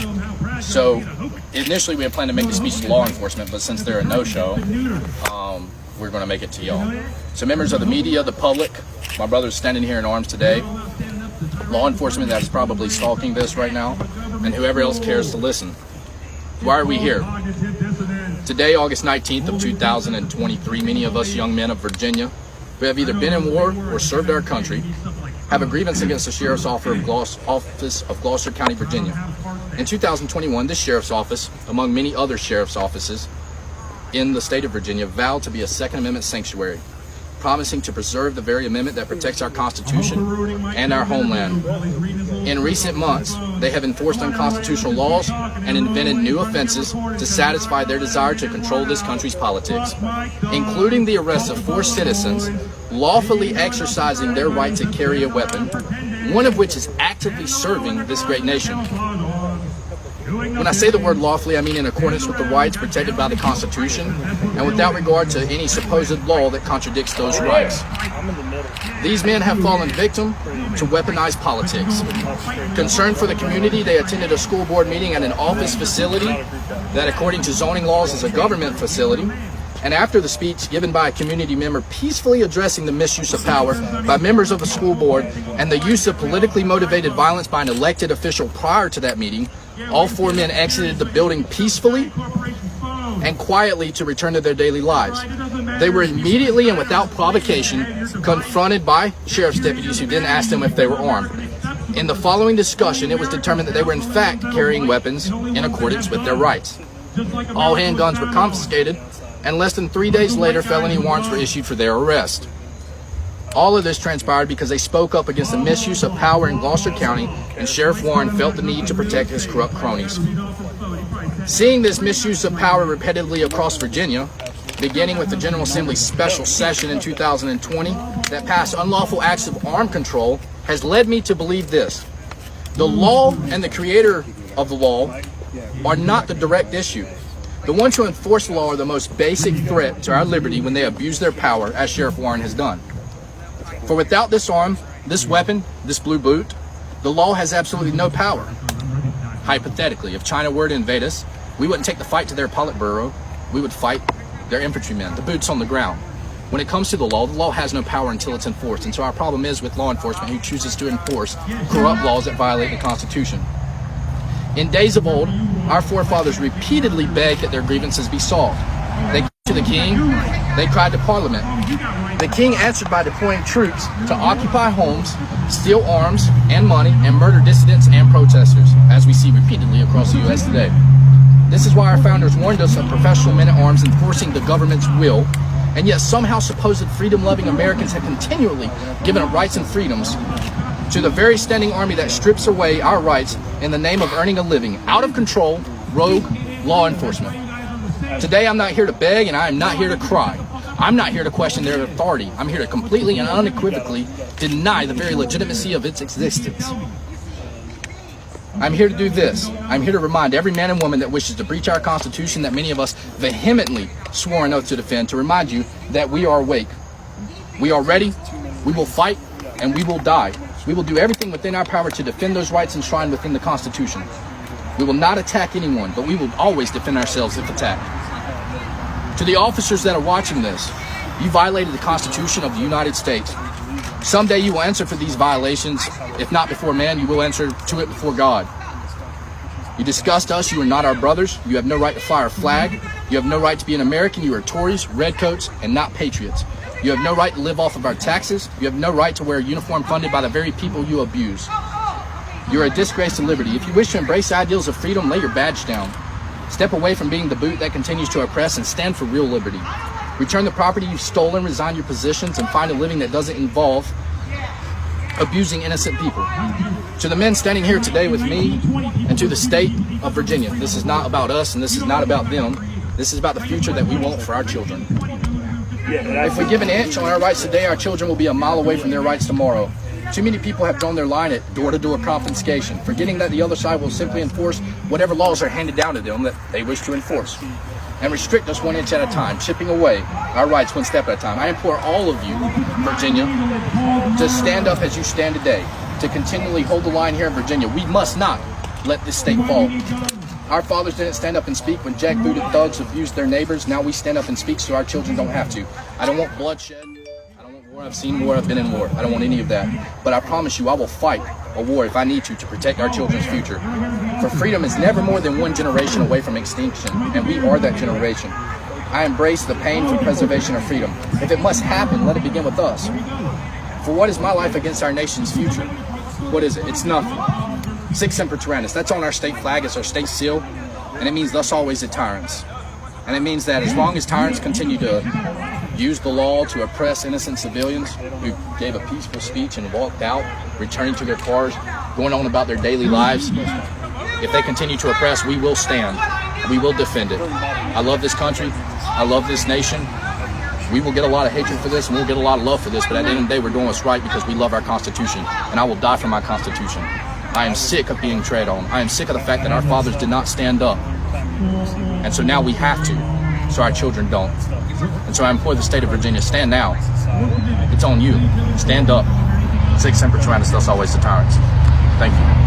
well. So initially we had planned to make the speech to law enforcement, but since they're a no-show, we're going to make it to y'all. So members of the media, the public, my brother's standing here in arms today, law enforcement that is probably stalking this right now, and whoever else cares to listen. Why are we here? Today, August 19th of 2023, many of us young men of Virginia who have either been in war or served our country have a grievance against the Sheriff's Office of Gloucester County, Virginia. In 2021, this Sheriff's Office, among many other Sheriff's offices in the state of Virginia, vowed to be a Second Amendment sanctuary, promising to preserve the very amendment that protects our Constitution and our homeland. In recent months, they have enforced unconstitutional laws and invented new offenses to satisfy their desire to control this country's politics, including the arrest of 4 citizens lawfully exercising their right to carry a weapon, one of which is actively serving this great nation. When I say the word lawfully, I mean in accordance with the rights protected by the Constitution and without regard to any supposed law that contradicts those rights. These men have fallen victim to weaponized politics. Concerned for the community, they attended a school board meeting at an office facility that, according to zoning laws, is a government facility. And after the speech given by a community member peacefully addressing the misuse of power by members of the school board and the use of politically motivated violence by an elected official prior to that meeting, all 4 men exited the building peacefully and quietly to return to their daily lives. They were immediately and without provocation confronted by sheriff's deputies who then asked them if they were armed. In the following discussion, it was determined that they were in fact carrying weapons in accordance with their rights. All handguns were confiscated, and less than 3 days later, felony warrants were issued for their arrest. All of this transpired because they spoke up against the misuse of power in Gloucester County, and Sheriff Warren felt the need to protect his corrupt cronies. Seeing this misuse of power repeatedly across Virginia, beginning with the General Assembly's special session in 2020 that passed unlawful acts of armed control, has led me to believe this: the law and the creator of the law are not the direct issue. The ones who enforce the law are the most basic threat to our liberty when they abuse their power, as Sheriff Warren has done. For without this arm, this weapon, this blue boot, the law has absolutely no power. Hypothetically, if China were to invade us, we wouldn't take the fight to their Politburo. We would fight their infantrymen, the boots on the ground. When it comes to the law has no power until it's enforced. And so our problem is with law enforcement who chooses to enforce corrupt laws that violate the Constitution. In days of old, our forefathers repeatedly begged that their grievances be solved. They cried to the king, they cried to Parliament. The king answered by deploying troops to occupy homes, steal arms and money, and murder dissidents and protesters, as we see repeatedly across the U.S. today. This is why our founders warned us of professional men-at-arms enforcing the government's will, and yet somehow supposed freedom-loving Americans have continually given up rights and freedoms to the very standing army that strips away our rights in the name of earning a living. Out of control, rogue law enforcement. Today I'm not here to beg, and I am not here to cry. I'm not here to question their authority. I'm here to completely and unequivocally deny the very legitimacy of its existence. I'm here to do this. I'm here to remind every man and woman that wishes to breach our Constitution that many of us vehemently swore an oath to defend, to remind you that we are awake. We are ready, we will fight, and we will die. We will do everything within our power to defend those rights enshrined within the Constitution. We will not attack anyone, but we will always defend ourselves if attacked. To the officers that are watching this, you violated the Constitution of the United States. Someday you will answer for these violations. If not before man, you will answer to it before God. You disgust us. You are not our brothers. You have no right to fly our flag. You have no right to be an American. You are Tories, redcoats, and not patriots. You have no right to live off of our taxes. You have no right to wear a uniform funded by the very people you abuse. You are a disgrace to liberty. If you wish to embrace ideals of freedom, lay your badge down. Step away from being the boot that continues to oppress and stand for real liberty. Return the property you've stolen, resign your positions, and find a living that doesn't involve abusing innocent people. To the men standing here today with me and to the state of Virginia, this is not about us and this is not about them. This is about the future that we want for our children. If we give an inch on our rights today, our children will be a mile away from their rights tomorrow. Too many people have drawn their line at door-to-door confiscation, forgetting that the other side will simply enforce whatever laws are handed down to them that they wish to enforce, and restrict us 1 inch at a time, chipping away our rights 1 step at a time. I implore all of you, Virginia, to stand up as you stand today, to continually hold the line here in Virginia. We must not let this state fall. Our fathers didn't stand up and speak when jackbooted thugs abused their neighbors. Now we stand up and speak so our children don't have to. I don't want bloodshed. I don't want war. I've seen war. I've been in war. I don't want any of that. But I promise you, I will fight a war if I need to protect our children's future. For freedom is never more than one generation away from extinction, and we are that generation. I embrace the pain for preservation of freedom. If it must happen, let it begin with us. For what is my life against our nation's future? What is it? It's nothing. Sic Semper Tyrannis. That's on our state flag. It's our state seal. And it means thus always the tyrants. And it means that as long as tyrants continue to use the law to oppress innocent civilians who gave a peaceful speech and walked out, returning to their cars, going on about their daily lives, if they continue to oppress, we will stand. We will defend it. I love this country. I love this nation. We will get a lot of hatred for this, and we'll get a lot of love for this, but at the end of the day, we're doing what's right because we love our Constitution, and I will die for my Constitution. I am sick of being tread on. I am sick of the fact that our fathers did not stand up. And so now we have to, so our children don't. And so I implore the state of Virginia, stand now. It's on you. Stand up. Sic Semper Tyrannis, thus always the tyrants. Thank you.